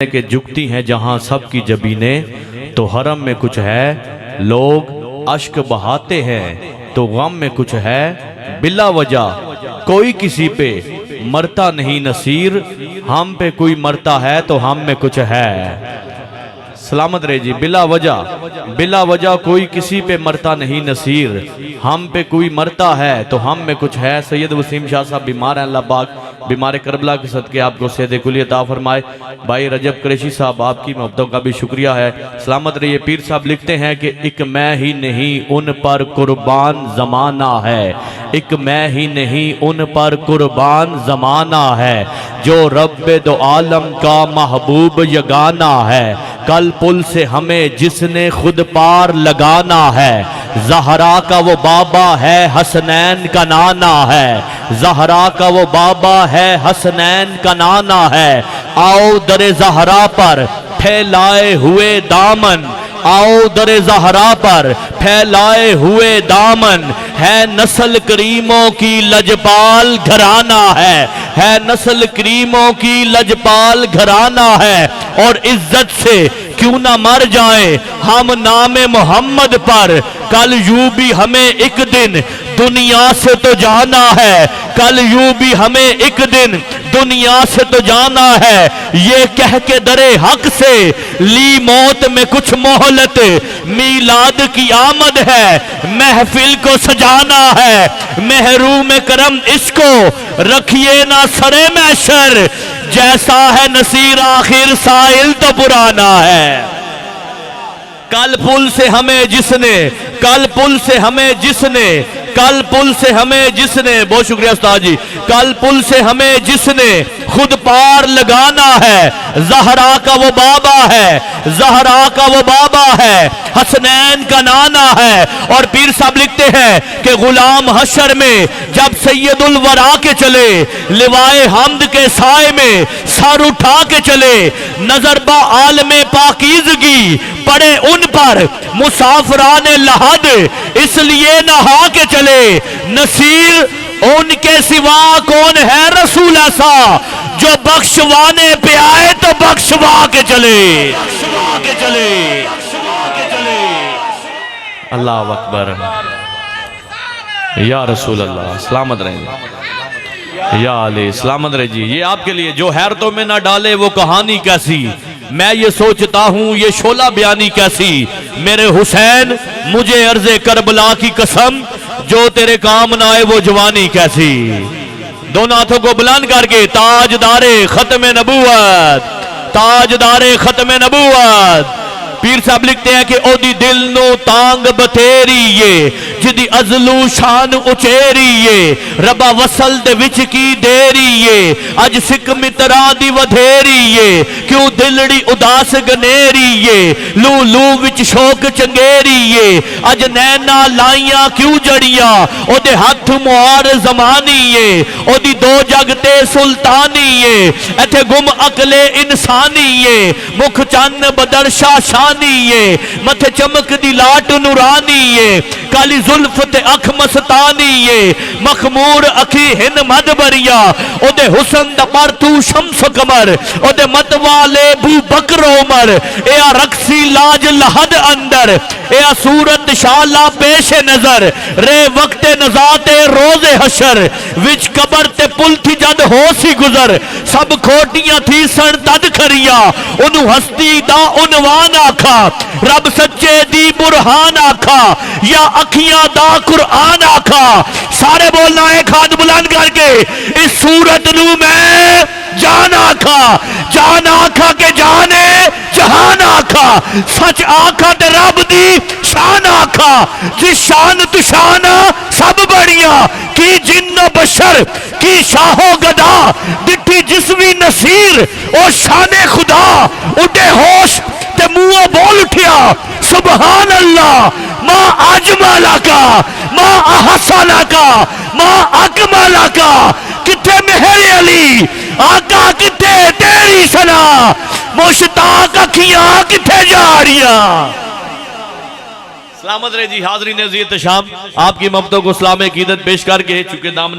کہ جھکتی ہیں جہاں سب کی جبینیں تو حرم میں کچھ ہے، لوگ اشک بہاتے ہیں تو غم میں کچھ ہے، بلا وجہ کوئی کسی پہ مرتا نہیں نصیر، ہم پہ کوئی مرتا ہے تو ہم میں کچھ ہے۔ سلامت رہے جی۔ بلا وجہ کوئی کسی پہ مرتا نہیں نصیر، ہم پہ کوئی مرتا ہے تو ہم میں کچھ ہے۔ سید وسیم شاہ صاحب بیمار ہیں، اللہ پاک بیمار کربلا کے صدقے آپ کو صحت کلی عطا فرمائے۔ بھائی رجب قریشی صاحب آپ کی محبتوں کا بھی شکریہ ہے۔ سلامت رہیے۔ پیر صاحب لکھتے ہیں کہ ایک میں ہی نہیں ان پر قربان زمانہ ہے، ایک میں ہی نہیں ان پر قربان زمانہ ہے، جو رب دو عالم کا محبوب یگانہ ہے، کل پل سے ہمیں جس نے خود پار لگانا ہے، زہرا کا وہ بابا ہے حسنین کا نانا ہے، زہرا کا وہ بابا ہے حسنین کا نانا ہے، آؤ در زہرا پر پھیلائے ہوئے دامن، آؤ در زہرا پر پھیلائے ہوئے دامن، ہے نسل کریموں کی لجپال گھرانہ ہے نسل کریموں کی لجپال گھرانہ ہے، اور عزت سے کیوں نہ مر جائیں ہم نام محمد پر، کل یوں بھی ہمیں ایک دن دنیا سے تو جانا ہے، کل یوں بھی ہمیں ایک دن دنیا سے تو جانا ہے، یہ کہہ کے در حق سے لی موت میں کچھ مہلت، میلاد کی آمد ہے محفل کو سجانا ہے، محروم کرم اس کو رکھیے نہ سرے محشر، جیسا ہے نصیر آخر سائل تو پرانا ہے۔ کل پل سے ہمیں جس نے بہت شکریہ استاد جی، کل پل سے ہمیں جس نے خود پار لگانا ہے، زہرا کا وہ بابا ہے حسنین کا نانا ہے۔ اور پیر صاحب لکھتے ہیں کہ غلام حشر میں جب سید الورا کے چلے، لوائے حمد کے سائے میں سر اٹھا کے چلے، نظر با عالم پاکیزگی پڑے ان پر مسافران لحد، اس لیے نہا کے چلے، نصیر ان کے سوا کون ہے رسول ایسا، جو بخشوانے پہ آئے تو بخشوا کے چلے۔ اللہ اکبر، یا رسول اللہ، سلامت رہیں یا علی، سلامت رہے جی۔ یہ آپ کے لیے جو حیرتوں میں نہ ڈالے وہ کہانی کیسی، میں یہ سوچتا ہوں یہ شعلہ بیانی کیسی، میرے حسین مجھے عرض کربلا کی قسم، جو تیرے کام نہ آئے وہ جوانی کیسی۔ دونوں ہاتھوں کو بلند کر کے تاجدار ختم نبوت، پیر صاحب لکھتے ہیں کہ او دی دل نو تانگ بتھیری جدی ازلو شان اچیری، ربا وصل دے وچ کی دیری، اج سکھ مترا دی ودھیری، کیوں دلڑی اداس گنیری، لو لو وچ شوق چنگیری، اج نینا لائیاں کیوں جڑیاں، او دے ہاتھ موار زمانی، او دی دو جگتے سلطانی، ایتھے گم عقل انسانی، مکھ چن بدر شاشانی، متھے چمک دی لاٹ نورانی، کالی زلف تے اکھ مستانی، مخمور اکھی ہن مد بریا، او دے حسن دا پرتو شمس قمر، او دے مت والے بو بکر عمر، اے رقصی لاج لحد اندر، اے صورت شالا پیش نظر، رے وقت نزات روز حشر، وچ قبر تے پل تھی جد ہو سی گزر، سب کھوٹیاں تھی سن تد کھریا، انہوں ہستی دا عنوان آکھا، رب سچے دی برہان آکھا، یا اکھیاں دا قرآن آکھا، سارے بولنا ایک ہاتھ بلند کر کے، اس صورت نو میں جان آکھا کہ جانے جہان آکھا، سچ آکھا تے رب دی شان آکھا، جس شان تو شان سب بڑیاں، کی جن و بشر کی شاہ و گدا، دٹھی جسوی نصیر او شان خدا، اٹھے ہوش تے منہ بول اٹھیا سبحان اللہ، ما اجمالا کا ما احسانا کا ما اکمالا کا، کتے مہر علی آقا کتے تیری سنا، مشتاق اکھیاں کتے جاریاں۔ سلامت رہے جی۔ حاضرین عزیز شام، آپ کی محبتوں کو سلام عقیدت پیش کر کے چونکہ دامن